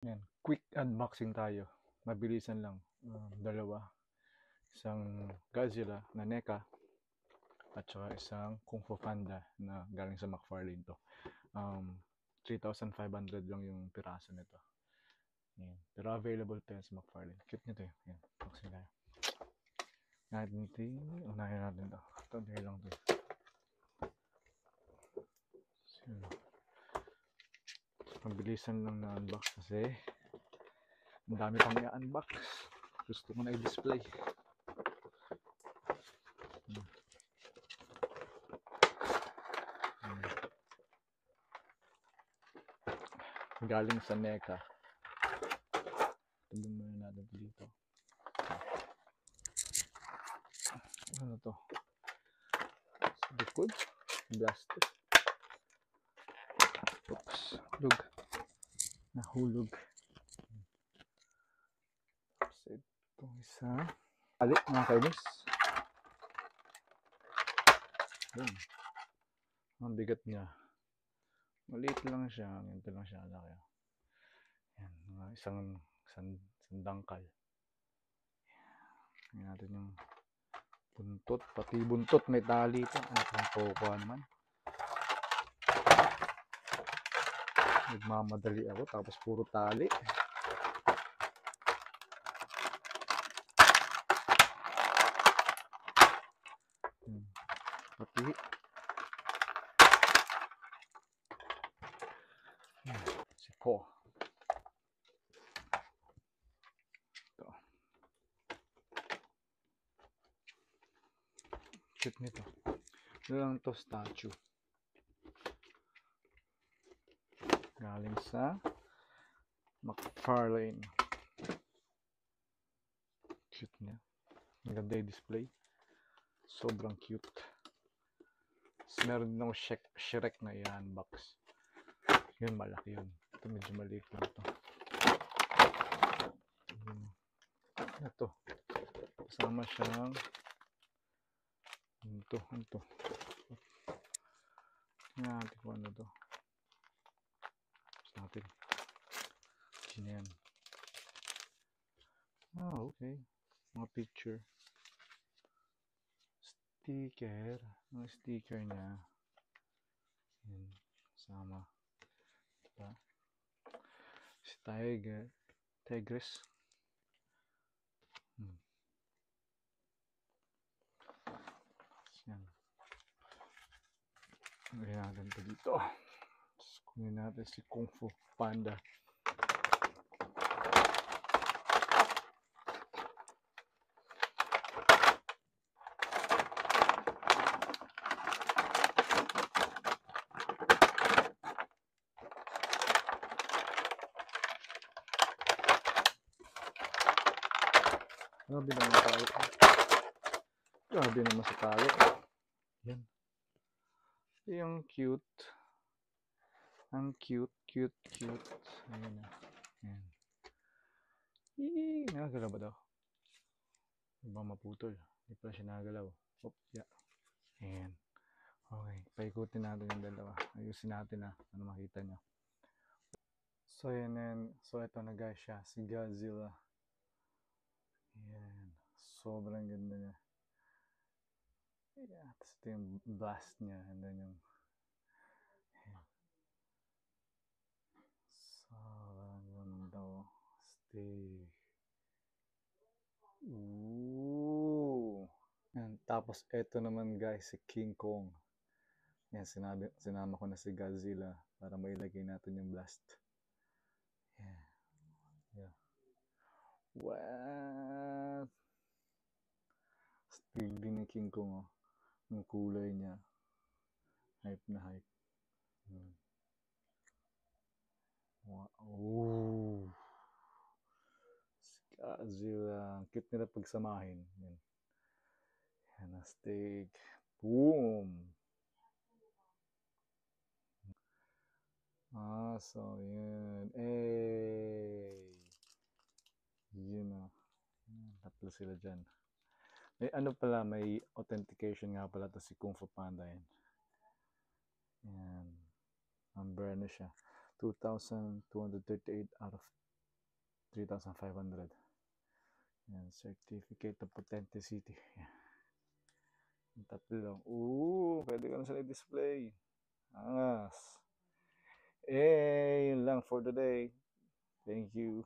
Yan, quick unboxing tayo. Mabilisan lang. Dalawa. Isang Godzilla na NECA at saka isang Kung Fu Panda na galing sa McFarlane to. 3,500 lang yung piraso nito. Yan. Pero available pa yan sa McFarlane. Cute nito yun. Yan, unboxing tayo. Unahin natin to. Ito, dahil lang to. So, mabilisan lang na unbox kasi ang dami pang i-unbox. Gusto ko na i-display. Galing sa NECA. Tignan muna natin dito. Ano to? Sa likod. Blaster. Oops. Hulog. Nahulog. Tapos itong isa. Ali, mga kainis. Yun. Ang bigat niya. Maliit lang siya. Ganito lang siya. Laki. Yan. Isang dangkal. Yan natin yung buntot. Pati buntot may tali pa. Ano pang toko naman. Nagmamadali ako. Tapos puro tali. Pati. Si Po. Ito. Cute nito. Ito lang to statue. Galing sa McFarlane. Cute niya. Maganda yung display. Sobrang cute. Meron din ako Shrek na i-unbox. Yun, malaki yun. Ito medyo maliit lang ito. Ito. Kasama siyang ito. Tingnan natin kung ano ito. Tapos natin. Yan. Okay. Mga picture. Sticker. Ang sticker niya. Yan. Kasama. Diba? Si Tigress. Yan. Kunin natin ito dito. Kunin natin si Kung Fu Panda. Grabe naman tayo. Grabe naman sa tayo. Yan. Yung cute. Ang cute. Ayan na. Ayan. Nagagalaw ba daw? Ibang maputol. Hindi pala siya nagagalaw. Yeah. Ayan. Okay. Paikutin natin yung dalawa. Ayusin natin na. Ano makita nyo. So yan. So ito na guys siya. Si Godzilla. Ayan. Sobrang ganda niya. Yeah. Tapos ito yung blast niya. And then yung Stay. Yan. Tapos ito naman guys si King Kong. Yan, sinama ko na si Godzilla para mailagay natin yung blast. Yeah. What? Stig din ni King Kong, oh. Yung kulay niya. Hype na hype. Wow. Godzilla. Cute nila pagsamahin. Yan. Yan ang steak. Boom! So yun. Yun na. Tatlo sila dyan. May ano pala, may authentication nga pala to si Kung Fu Panda yan. Yan. Number ano siya. 2,238 out of 3,500. Yan, certificate of authenticity. Yan. Yung tatlo lang. Ooh, pwede ko na sila i-display. Angas. Eh, yun lang for today. Thank you.